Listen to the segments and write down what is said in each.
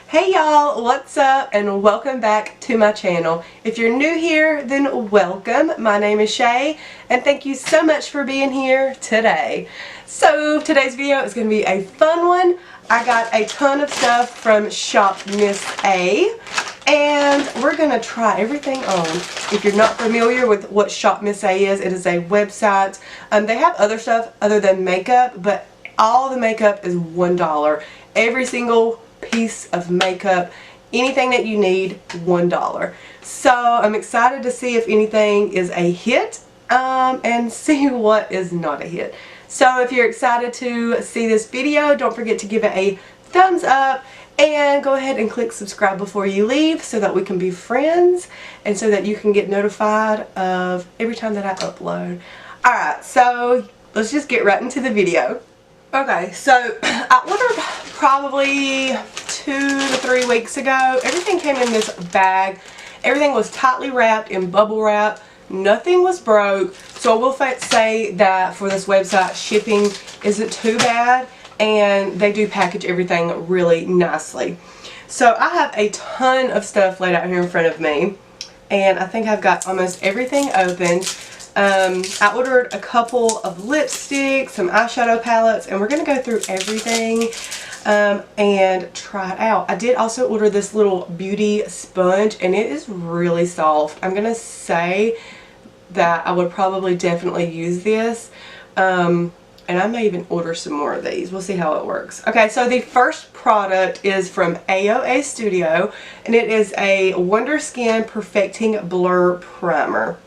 Hey y'all, what's up and welcome back to my channel. If you're new here, then welcome. My name is Shay and thank you so much for being here today. So today's video is going to be a fun one. I got a ton of stuff from Shop Miss A and we're going to try everything on. If you're not familiar with what Shop Miss A is, it is a website. They have other stuff other than makeup, but all the makeup is $1. Every single piece of makeup, anything that you need, $1. So I'm excited to see if anything is a hit and see what is not a hit. So if you're excited to see this video, don't forget to give it a thumbs up and go ahead and click subscribe before you leave so that we can be friends and so that you can get notified of every time that I upload. Alright, so let's just get right into the video. Okay, so I ordered probably 2 to 3 weeks ago. Everything came in this bag. Everything was tightly wrapped in bubble wrap. Nothing was broke. So I will say that for this website, shipping isn't too bad and they do package everything really nicely. So I have a ton of stuff laid out here in front of me and I think I've got almost everything opened. I ordered a couple of lipsticks, some eyeshadow palettes, and we're going to go through everything and try it out. I did also order this little beauty sponge and it is really soft. I'm going to say that I would probably definitely use this and I may even order some more of these. We'll see how it works. Okay, so the first product is from AOA Studio and it is a Wonder Skin Perfecting Blur Primer.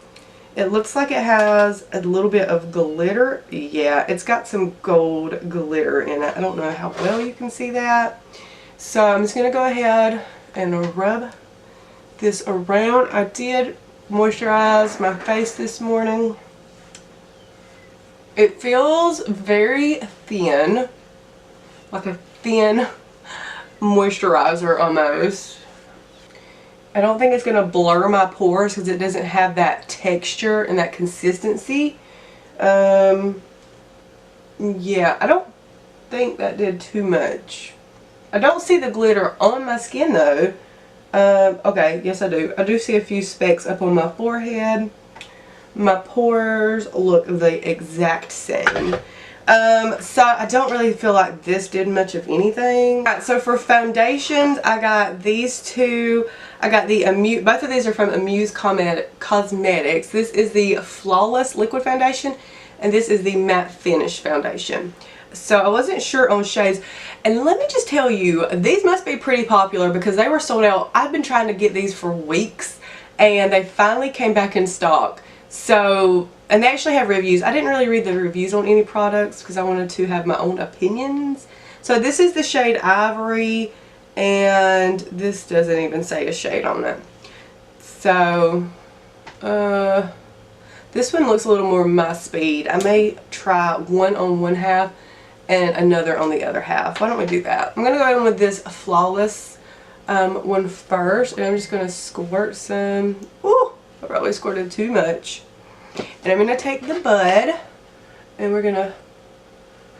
It looks like it has a little bit of glitter. Yeah, it's got some gold glitter in it. I don't know how well you can see that. So I'm just going to go ahead and rub this around. I did moisturize my face this morning. It feels very thin, like a thin moisturizer almost. I don't think it's going to blur my pores because it doesn't have that texture and that consistency. Yeah, I don't think that did too much. I don't see the glitter on my skin though. Okay, yes I do. I do see a few specks up on my forehead. My pores look the exact same. So I don't really feel like this did much of anything. Alright, so for foundations, I got these two. I got the both of these are from Amuse Cosmetics. This is the Flawless Liquid Foundation and this is the Matte Finish Foundation. So I wasn't sure on shades. And let me just tell you, these must be pretty popular because they were sold out. I've been trying to get these for weeks and they finally came back in stock. So, and they actually have reviews. I didn't really read the reviews on any products because I wanted to have my own opinions. So this is the shade Ivory and this doesn't even say a shade on it. So, this one looks a little more my speed. I may try one on one half and another on the other half. Why don't we do that? I'm going to go in with this Flawless one first and I'm just going to squirt some. Ooh, I probably squirted too much. And I'm going to take the bud and we're going to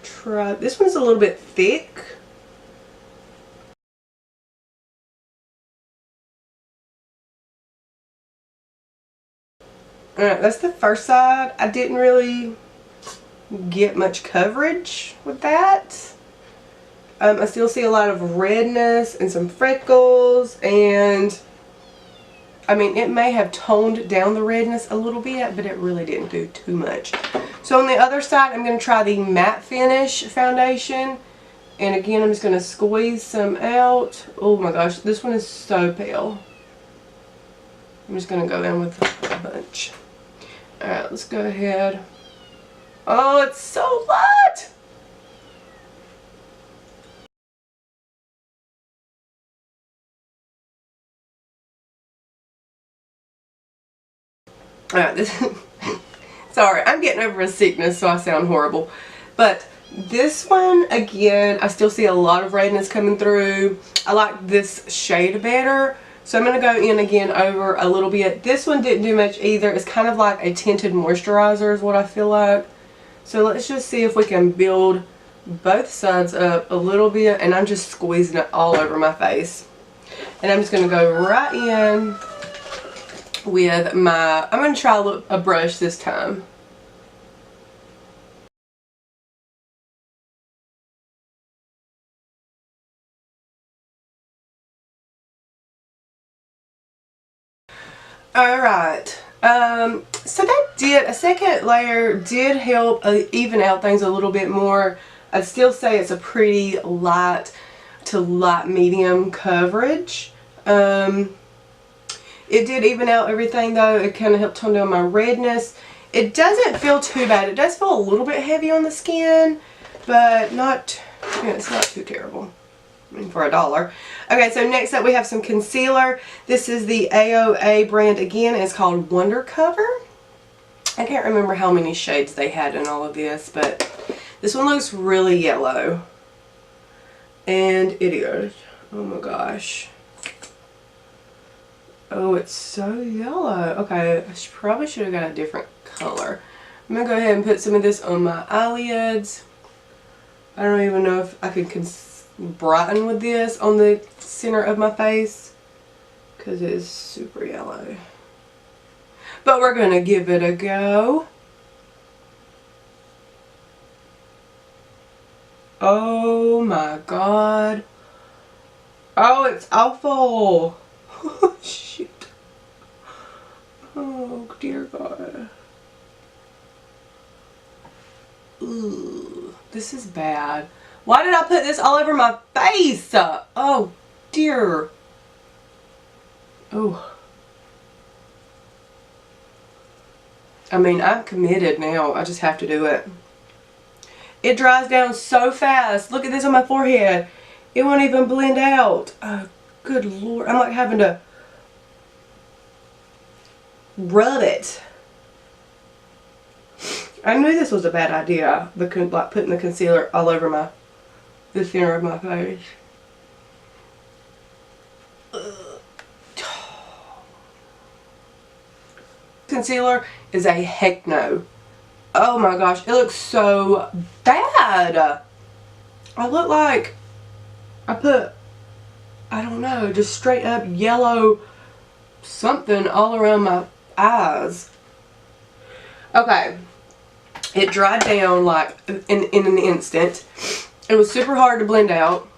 try. This one's a little bit thick. Alright, that's the first side. I didn't really get much coverage with that. I still see a lot of redness and some freckles and I mean it may have toned down the redness a little bit but it really didn't do too much. So on the other side I'm going to try the Matte Finish Foundation and again I'm just going to squeeze some out. Oh my gosh, this one is so pale. I'm just going to go in with a bunch. Alright, let's go ahead. Oh, it's so light! Alright, this sorry, I'm getting over a sickness so I sound horrible. But this one, again, I still see a lot of redness coming through. I like this shade better. So I'm going to go in again over a little bit. This one didn't do much either. It's kind of like a tinted moisturizer is what I feel like. So let's just see if we can build both sides up a little bit. And I'm just squeezing it all over my face. And I'm just going to go right in with my, I'm going to try a brush this time. Alright, so that did, a second layer did help even out things a little bit more. I'd still say it's a pretty light to light medium coverage. It did even out everything though. It kind of helped tone down my redness. It doesn't feel too bad. It does feel a little bit heavy on the skin, but not, it's not too terrible. I mean, for $1. Okay, so next up we have some concealer. This is the AOA brand again. It's called Wonder Cover. I can't remember how many shades they had in all of this, but this one looks really yellow. And it is. Oh my gosh. Oh, it's so yellow. Okay, I probably should have got a different color. I'm going to go ahead and put some of this on my eyelids. I don't even know if I can brighten with this on the center of my face because it is super yellow. But we're going to give it a go. Oh my god. Oh, it's awful. Oh, shit. Oh, dear God. Ooh, this is bad. Why did I put this all over my face? Oh, dear. Oh. I mean, I'm committed now. I just have to do it. It dries down so fast. Look at this on my forehead. It won't even blend out. Oh, good Lord. I'm like having to rub it. I knew this was a bad idea. Like putting the concealer all over the center of my face. Concealer is a heck no. Oh my gosh, it looks so bad. I look like I put, I don't know, just straight up yellow something all around my eyes. Okay, it dried down like in an instant. It was super hard to blend out,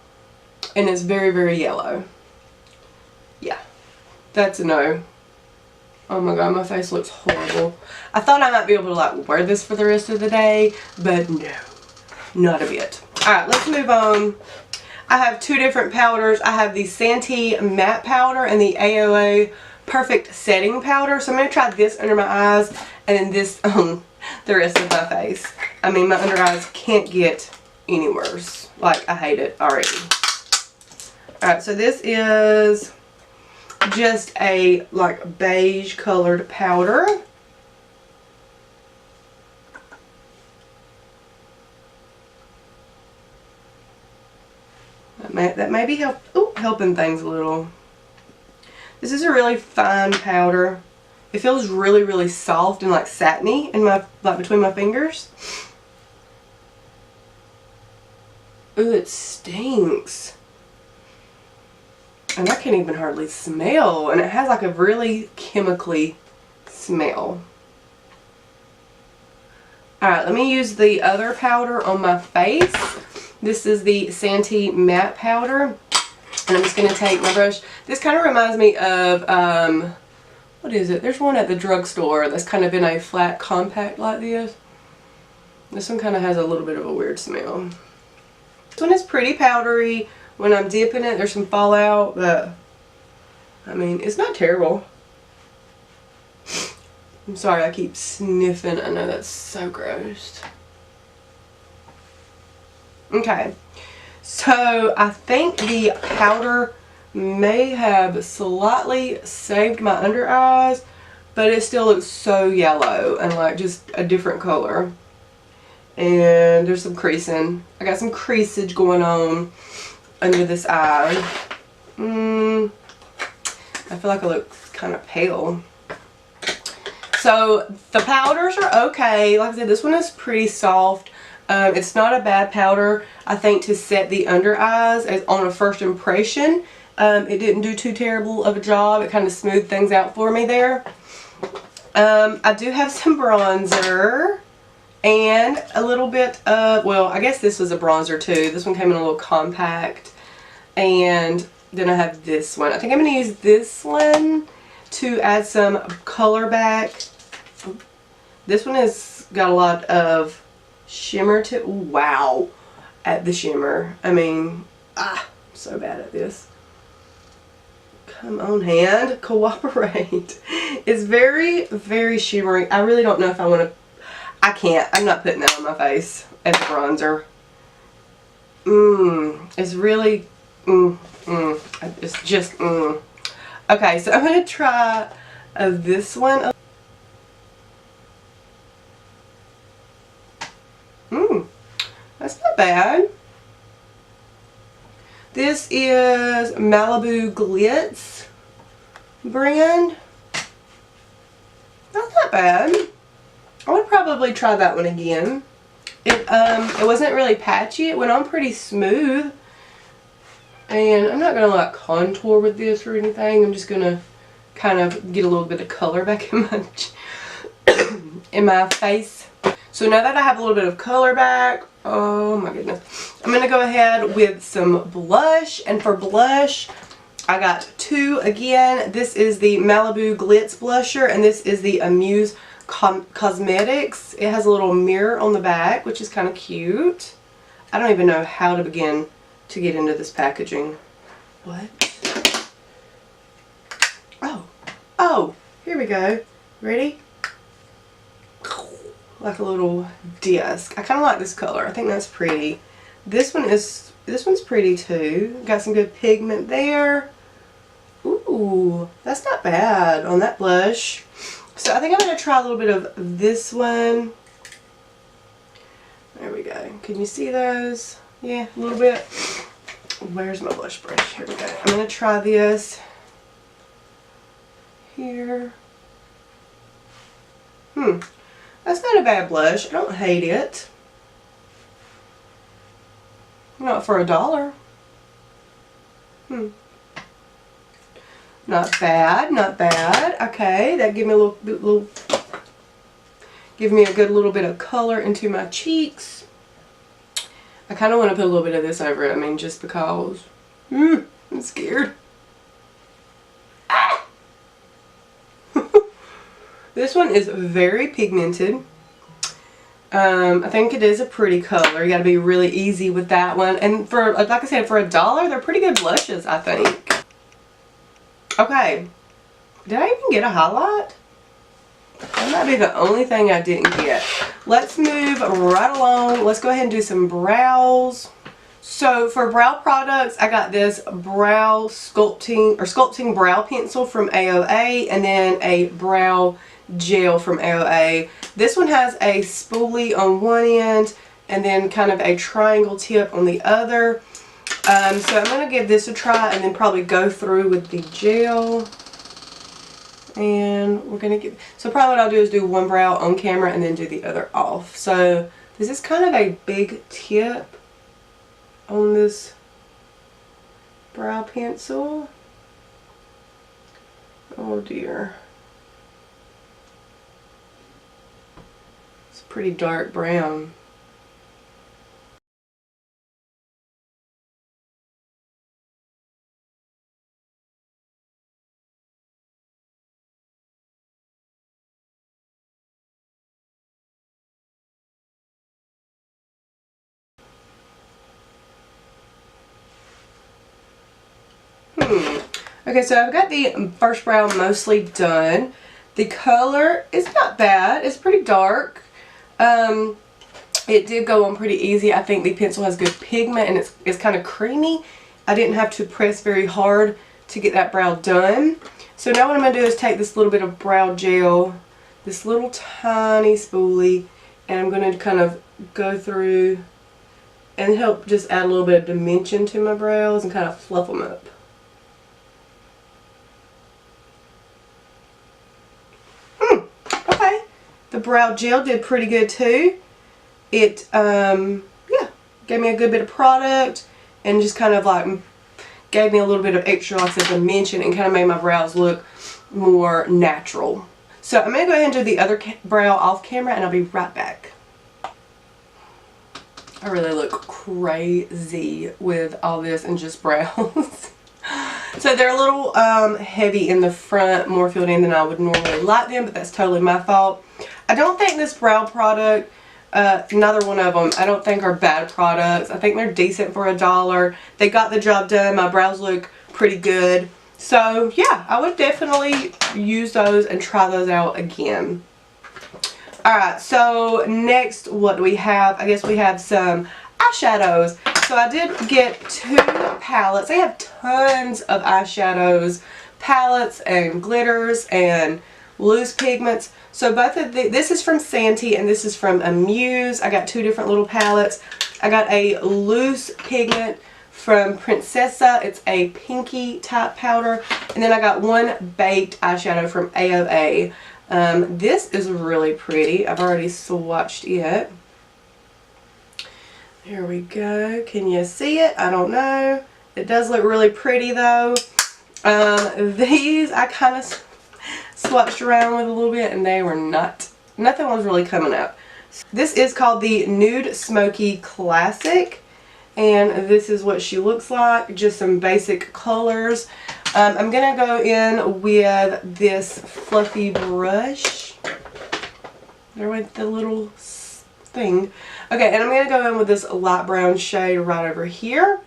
and it's very, very yellow. Yeah, that's a no. Oh my god, my face looks horrible. I thought I might be able to like wear this for the rest of the day, but no, not a bit. Alright, let's move on. I have two different powders. I have the Santee Matte Powder and the AOA Perfect Setting Powder. So I'm going to try this under my eyes and then this on the rest of my face. I mean, my under eyes can't get any worse. Like, I hate it already. Alright, so this is just a like beige colored powder. That may be helping things a little. This is a really fine powder. It feels really, really soft and like satiny in my, like between my fingers. Ooh, it stinks. And I can't even hardly smell. And it has like a really chemically smell. Alright, let me use the other powder on my face. This is the Santee Matte Powder. And I'm just going to take my brush. This kind of reminds me of, what is it? There's one at the drugstore that's kind of in a flat compact like this. This one kind of has a little bit of a weird smell. This one is pretty powdery. When I'm dipping it, there's some fallout, but I mean, it's not terrible. I'm sorry, I keep sniffing. I know that's so gross. Okay, so I think the powder may have slightly saved my under eyes, but it still looks so yellow and like just a different color. And there's some creasing. I got some creasage going on under this eye. I feel like I look kind of pale. So the powders are okay. Like I said, this one is pretty soft. It's not a bad powder, I think, to set the under eyes as on a first impression. It didn't do too terrible of a job. It kind of smoothed things out for me there. I do have some bronzer and a little bit of, well, I guess this was a bronzer too. This one came in a little compact. And then I have this one. I think I'm going to use this one to add some color back. This one has got a lot of shimmer to, wow, at the shimmer. I mean, I'm so bad at this. Come on, hand, cooperate. It's very, very shimmery. I really don't know if I want to, I can't. I'm not putting that on my face as a bronzer. It's really, it's just, Okay, so I'm going to try this one. That's not bad. This is Malibu Glitz brand. That's not bad. I would probably try that one again. It wasn't really patchy. It went on pretty smooth. And I'm not going to like contour with this or anything. I'm just going to kind of get a little bit of color back in my in my face. So now that I have a little bit of color back, oh my goodness, I'm going to go ahead with some blush. And for blush, I got two again. This is the Malibu Glitz blusher, and this is the Amuse Cosmetics. It has a little mirror on the back, which is kind of cute. I don't even know how to begin to get into this packaging. What? Oh, here we go. Ready? Like a little disc. I kind of like this color. I think that's pretty. This one's pretty too. Got some good pigment there. Ooh, that's not bad on that blush. So I think I'm going to try a little bit of this one. There we go. Can you see those? Yeah, a little bit. Where's my blush brush? Here we go. I'm going to try this here. That's not a bad blush. I don't hate it. Not for $1. Not bad, not bad. Okay, that give me a good little bit of color into my cheeks. I kind of want to put a little bit of this over it. I mean, just because. I'm scared. This one is very pigmented. I think it is a pretty color. You got to be really easy with that one. And for, like I said, for $1, they're pretty good blushes, I think. Okay. Did I even get a highlight? That might be the only thing I didn't get. Let's move right along. Let's go ahead and do some brows. So for brow products, I got this brow sculpting brow pencil from AOA, and then a brow gel from AOA. This one has a spoolie on one end and then kind of a triangle tip on the other. So I'm going to give this a try and then probably go through with the gel. And we're going to get, so probably what I'll do is do one brow on camera and then do the other off. So this is kind of a big tip on this brow pencil. Oh dear. It's a pretty dark brown. Okay, so I've got the first brow mostly done. The color is not bad. It's pretty dark. It did go on pretty easy. I think the pencil has good pigment and it's kind of creamy. I didn't have to press very hard to get that brow done. So now what I'm going to do is take this little bit of brow gel, this little tiny spoolie, and I'm going to kind of go through and help just add a little bit of dimension to my brows and kind of fluff them up. Okay, the brow gel did pretty good too. it, yeah, gave me a good bit of product and just kind of like gave me a little bit of extra, like I said, dimension, and kind of made my brows look more natural. So I'm going to go ahead and do the other brow off camera, and I'll be right back. I really look crazy with all this and just brows. So they're a little heavy in the front, more filled in than I would normally like them, but that's totally my fault. I don't think this brow product, neither one of them, I don't think are bad products. I think they're decent for $1. They got the job done. My brows look pretty good. So yeah, I would definitely use those and try those out again. Alright, so next what do we have? I guess we have some eyeshadows. So I did get 2 palettes. They have tons of eyeshadows, palettes and glitters and loose pigments. So both of this is from Santee and this is from Amuse. I got 2 different little palettes. I got a loose pigment from Princessa. It's a pinky type powder. And then I got 1 baked eyeshadow from AOA. This is really pretty. I've already swatched it. Here we go. Can you see it? I don't know. It does look really pretty though. These I kind of swatched around with a little bit and they were nothing was really coming up. This is called the Nude Smoky Classic. And this is what she looks like. Just some basic colors. I'm going to go in with this fluffy brush. There with the little thing. Okay, and I'm going to go in with this light brown shade right over here.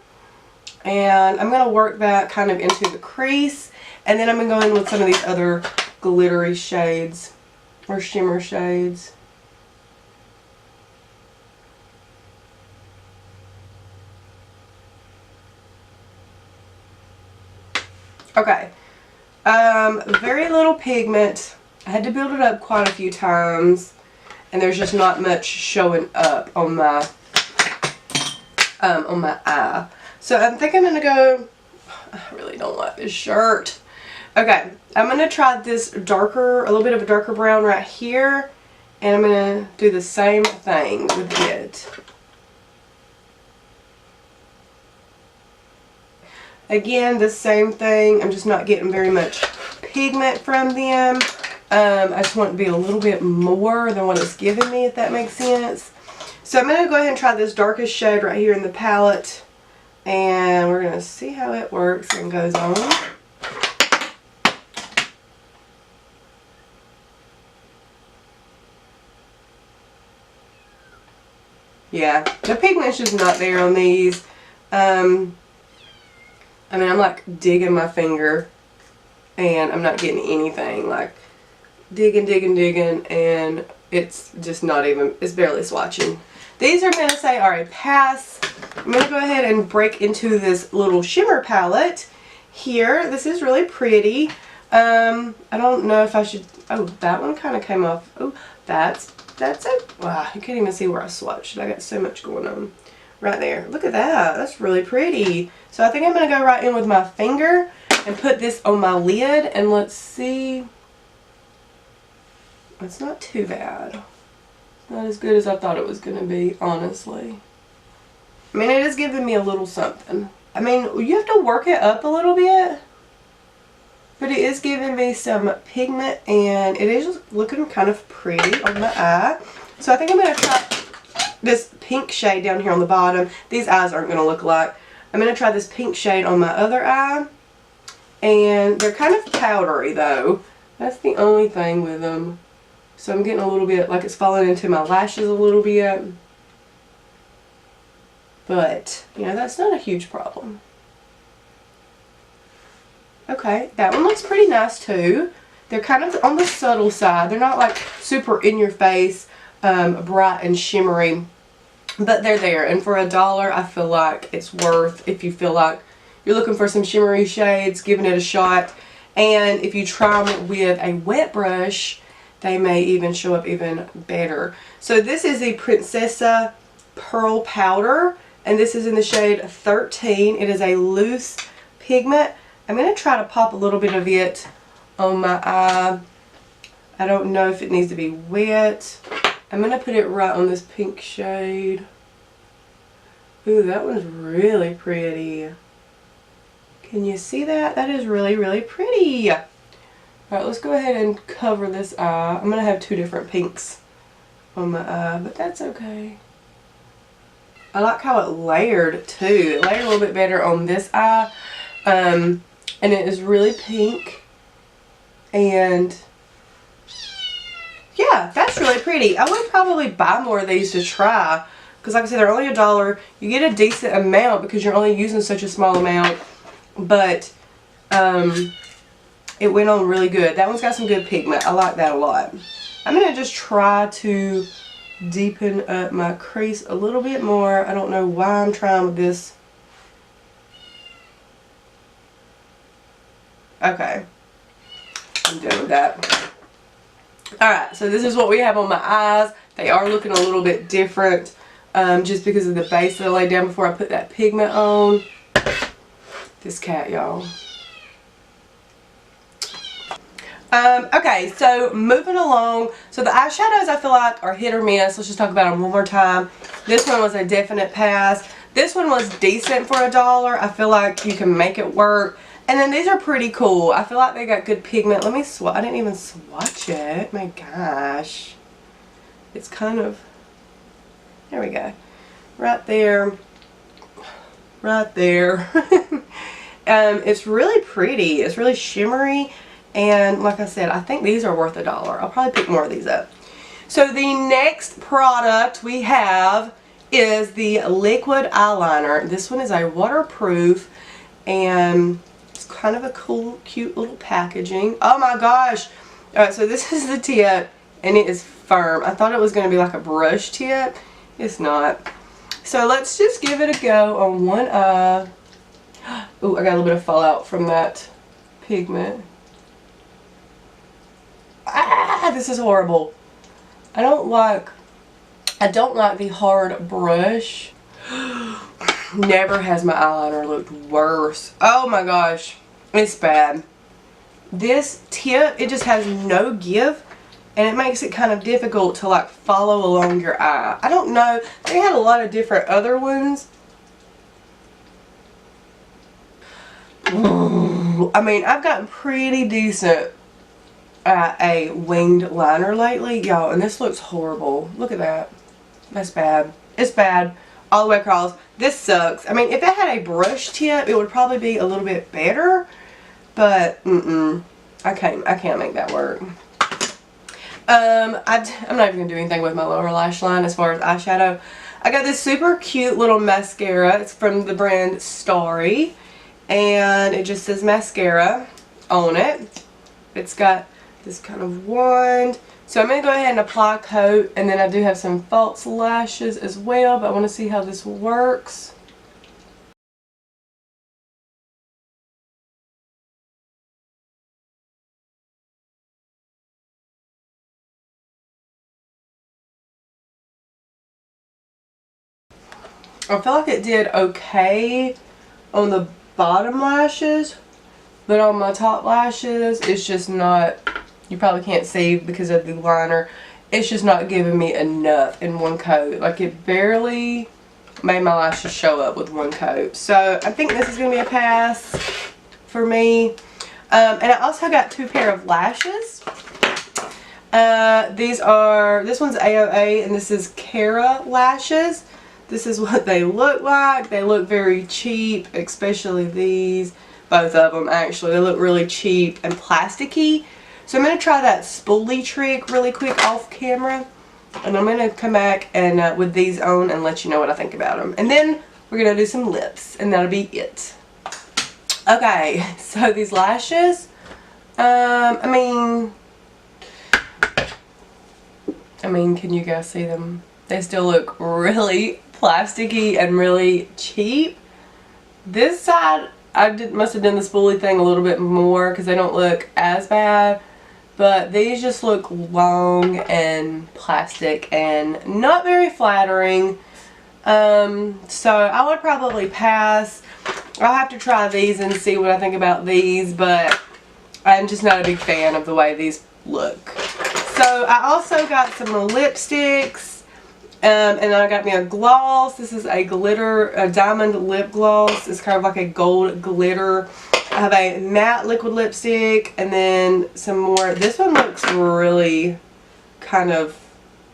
And I'm going to work that kind of into the crease. And then I'm going to go in with some of these other glittery shades or shimmer shades. Okay, very little pigment. I had to build it up quite a few times, and there's just not much showing up on my eye. So I think I'm gonna go. I really don't like this shirt. Okay, I'm gonna try this darker, a little bit of a darker brown right here, and I'm gonna do the same thing with it. Again, the same thing. I'm just not getting very much pigment from them. I just want it to be a little bit more than what it's giving me, if that makes sense. So I'm going to go ahead and try this darkest shade right here in the palette. And we're going to see how it works and goes on. Yeah, the pigment's just not there on these. I mean, I'm like digging my finger and I'm not getting anything. Like digging, and it's just not even, it's barely swatching. These are going to say, alright, pass. I'm going to go ahead and break into this little shimmer palette here. This is really pretty. I don't know if I should, oh, that one kind of came off. Oh, that's it. Wow, you can't even see where I swatched. I got so much going on. Right there. Look at that. That's really pretty. So I think I'm going to go right in with my finger and put this on my lid, and let's see. It's not too bad. Not as good as I thought it was going to be, honestly. I mean, it is giving me a little something. I mean, you have to work it up a little bit, but it is giving me some pigment, and it is looking kind of pretty on my eye. So I think I'm going to try this pink shade down here on the bottom. These eyes aren't going to look alike. I'm going to try this pink shade on my other eye. And they're kind of powdery though. That's the only thing with them. So I'm getting a little bit, like it's falling into my lashes a little bit. But, you know, that's not a huge problem. Okay, that one looks pretty nice too. They're kind of on the subtle side. They're not like super in your face, bright and shimmery. But they're there, and for $1 I feel like it's worth, if you feel like you're looking for some shimmery shades, giving it a shot. And if you try them with a wet brush, they may even show up even better. So this is the Princessa Pearl Powder, and this is in the shade 13. It is a loose pigment. I'm going to try to pop a little bit of it on my eye. I don't know if it needs to be wet. I'm going to put it right on this pink shade. Ooh, that one's really pretty. Can you see that? That is really, really pretty. Alright, let's go ahead and cover this eye. I'm going to have two different pinks on my eye, but that's okay. I like how it layered too. It layered a little bit better on this eye. And it is really pink. And yeah, that's really pretty. I would probably buy more of these to try. Because like I said, they're only $1. You get a decent amount because you're only using such a small amount. But it went on really good. That one's got some good pigment. I like that a lot. I'm going to just try to deepen up my crease a little bit more. I don't know why I'm trying with this. Okay. I'm done with that. Alright, so this is what we have on my eyes. They are looking a little bit different just because of the base that I laid down before I put that pigment on. This cat, y'all. Okay, so moving along. So the eyeshadows I feel like are hit or miss. Let's just talk about them one more time. This one was a definite pass. This one was decent for $1. I feel like you can make it work. And then these are pretty cool. I feel like they got good pigment. Let me swatch. I didn't even swatch it. My gosh. It's kind of... There we go. Right there. Right there. It's really pretty. It's really shimmery. And like I said, I think these are worth $1. I'll probably pick more of these up. So the next product we have is the liquid eyeliner. This one is a waterproof and it's kind of a cool, cute little packaging. Oh my gosh. Alright, so this is the tip and it is firm. I thought it was going to be like a brush tip. It's not. So let's just give it a go on one eye. Oh, I got a little bit of fallout from that pigment. Ah, this is horrible. I don't like the hard brush. Never has my eyeliner looked worse. Oh my gosh. It's bad. This tip, it just has no give. And it makes it kind of difficult to like follow along your eye. I don't know. They had a lot of different other ones. I mean, I've gotten pretty decent at a winged liner lately, y'all, and this looks horrible. Look at that. That's bad. It's bad all the way across. This sucks. I mean, if it had a brush tip, it would probably be a little bit better, but I can't make that work. I'm not even gonna do anything with my lower lash line as far as eyeshadow. I got this super cute little mascara. It's from the brand Starry, and it just says mascara on it. It's got this kind of wand. So I'm going to go ahead and apply a coat, and then I do have some false lashes as well, but I want to see how this works. I feel like it did okay on the bottom lashes, but on my top lashes, it's just not... You probably can't see because of the liner. It's just not giving me enough in one coat. Like, it barely made my lashes show up with one coat. So I think this is going to be a pass for me. And I also got two pair of lashes. This one's AOA and this is Cara lashes. This is what they look like. They look very cheap, especially these. Both of them actually. They look really cheap and plasticky. So I'm going to try that spoolie trick really quick off camera. And I'm going to come back and with these on and let you know what I think about them. And then we're going to do some lips. And that'll be it. Okay. So these lashes. I mean, can you guys see them? They still look really plasticky and really cheap. This side, must have done the spoolie thing a little bit more because they don't look as bad. But these just look long and plastic and not very flattering. So I would probably pass. I'll have to try these and see what I think about these, but I'm just not a big fan of the way these look. So I also got some lipsticks, and then I got me a gloss. This is a diamond lip gloss. It's kind of like a gold glitter. I have a matte liquid lipstick, and then some more. This one looks really kind of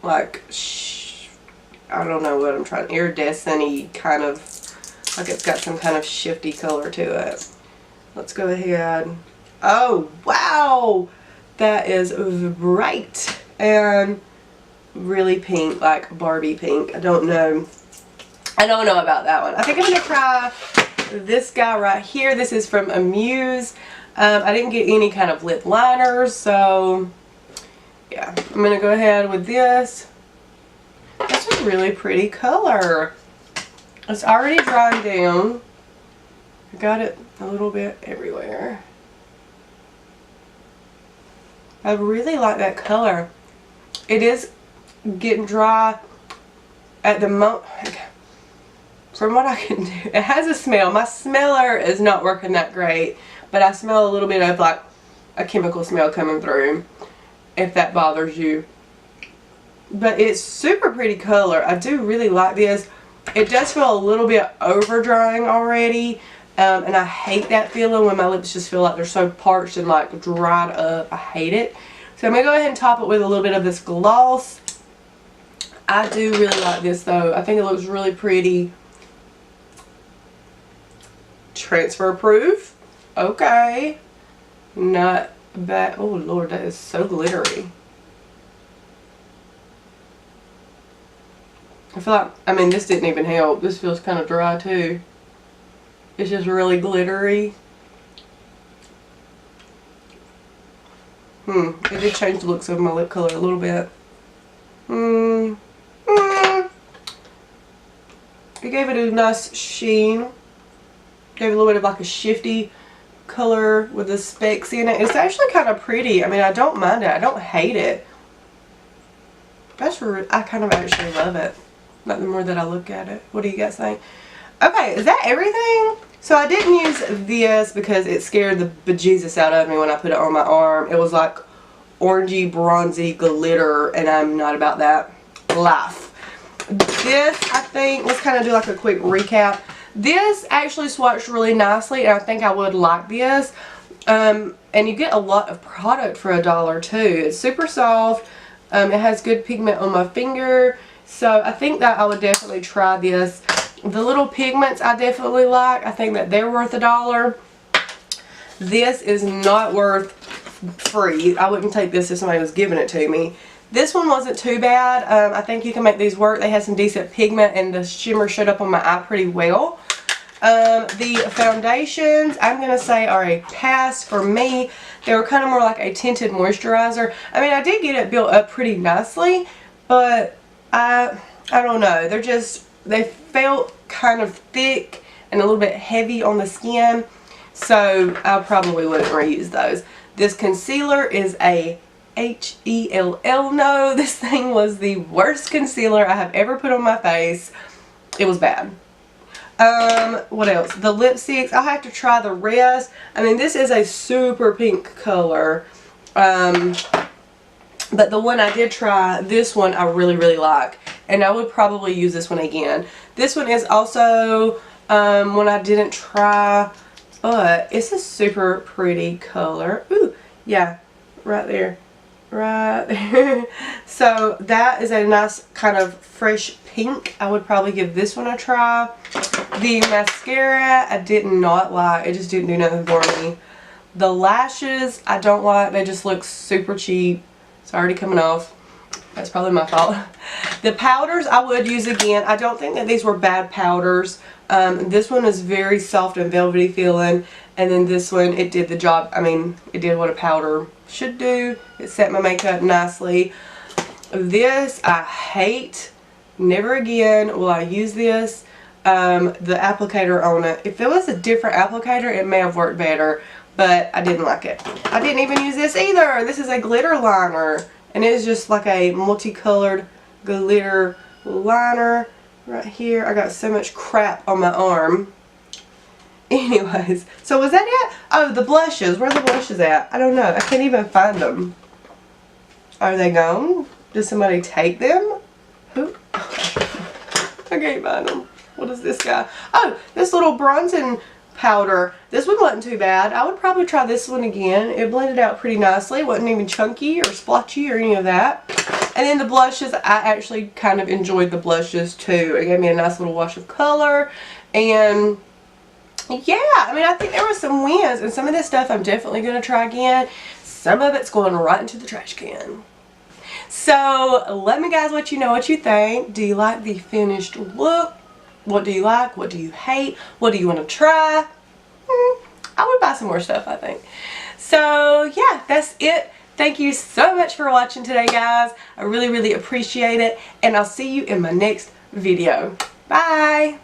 like, I don't know what I'm trying, iridescent-y, kind of like it's got some kind of shifty color to it. Let's go ahead. Oh, wow! That is bright and really pink, like Barbie pink. I don't know about that one. I think I'm going to try this guy right here. This is from Amuse. I didn't get any kind of lip liners, so yeah, I'm going to go ahead with this. That's a really pretty color. It's already drying down. I got it a little bit everywhere. I really like that color. It is getting dry at the moment. From what I can do, it has a smell. My smeller is not working that great, but I smell a little bit of like a chemical smell coming through, if that bothers you. But it's super pretty color. I do really like this. It does feel a little bit over drying already, and I hate that feeling when my lips just feel like they're so parched and like dried up. I hate it. So I'm going to go ahead and top it with a little bit of this gloss. I do really like this though. I think it looks really pretty. Transfer proof. Okay. Not bad. Oh Lord, that is so glittery. I feel like, I mean, this didn't even help. This feels kind of dry too. It's just really glittery. It did change the looks of my lip color a little bit. It gave it a nice sheen. Gave it a little bit of like a shifty color with the specks in it. It's actually kind of pretty. I mean, I don't mind it. I don't hate it. I kind of actually love it. Not the more that I look at it. What do you guys think? Okay, is that everything? So I didn't use this because it scared the bejesus out of me when I put it on my arm. It was like orangey, bronzy glitter, and I'm not about that life. This, I think, let's kind of do like a quick recap. This actually swatched really nicely, and I think I would like this. And you get a lot of product for $1 too. It's super soft. It has good pigment on my finger. So I think that I would definitely try this. The little pigments I definitely like. I think that they're worth $1. This is not worth free. I wouldn't take this if somebody was giving it to me. This one wasn't too bad. I think you can make these work. They had some decent pigment and the shimmer showed up on my eye pretty well. The foundations, I'm going to say, are a pass for me. They were kind of more like a tinted moisturizer. I mean, I did get it built up pretty nicely, but I don't know. They felt kind of thick and a little bit heavy on the skin, so I probably wouldn't reuse those. This concealer is a H-E-L-L. No, this thing was the worst concealer I have ever put on my face. It was bad. What else? The lipsticks, I'll have to try the rest. I mean, this is a super pink color. But the one I did try, this one I really, really like. And I would probably use this one again. This one is also one I didn't try, but it's a super pretty color. Ooh, yeah, right there. Right there. So that is a nice kind of fresh pink. I would probably give this one a try. The mascara I did not like. It just didn't do nothing for me. The lashes I don't like. They just look super cheap. It's already coming off. That's probably my fault. The powders I would use again. I don't think that these were bad powders. This one is very soft and velvety feeling. And then this one, it did the job. I mean, it did what a powder should do. It set my makeup nicely. This I hate. Never again will I use this. The applicator on it. If it was a different applicator, it may have worked better. But I didn't like it. I didn't even use this either. This is a glitter liner. And it is just like a multicolored glitter liner right here. I got so much crap on my arm. Anyways, so was that it? Oh, the blushes. Where are the blushes at? I don't know. I can't even find them. Are they gone? Did somebody take them? Who? I can't find them. What is this guy? Oh, this little Bronzing powder. This one wasn't too bad. I would probably try this one again. It blended out pretty nicely. It wasn't even chunky or splotchy or any of that. And then the blushes, I actually kind of enjoyed the blushes too. It gave me a nice little wash of color. And yeah, I mean, I think there were some wins. And some of this stuff I'm definitely going to try again. Some of it's going right into the trash can. So let me guys let you know what you think. Do you like the finished look? What do you like? What do you hate? What do you want to try? I would buy some more stuff, I think. So yeah, that's it. Thank you so much for watching today, guys. I really, really appreciate it. And I'll see you in my next video. Bye.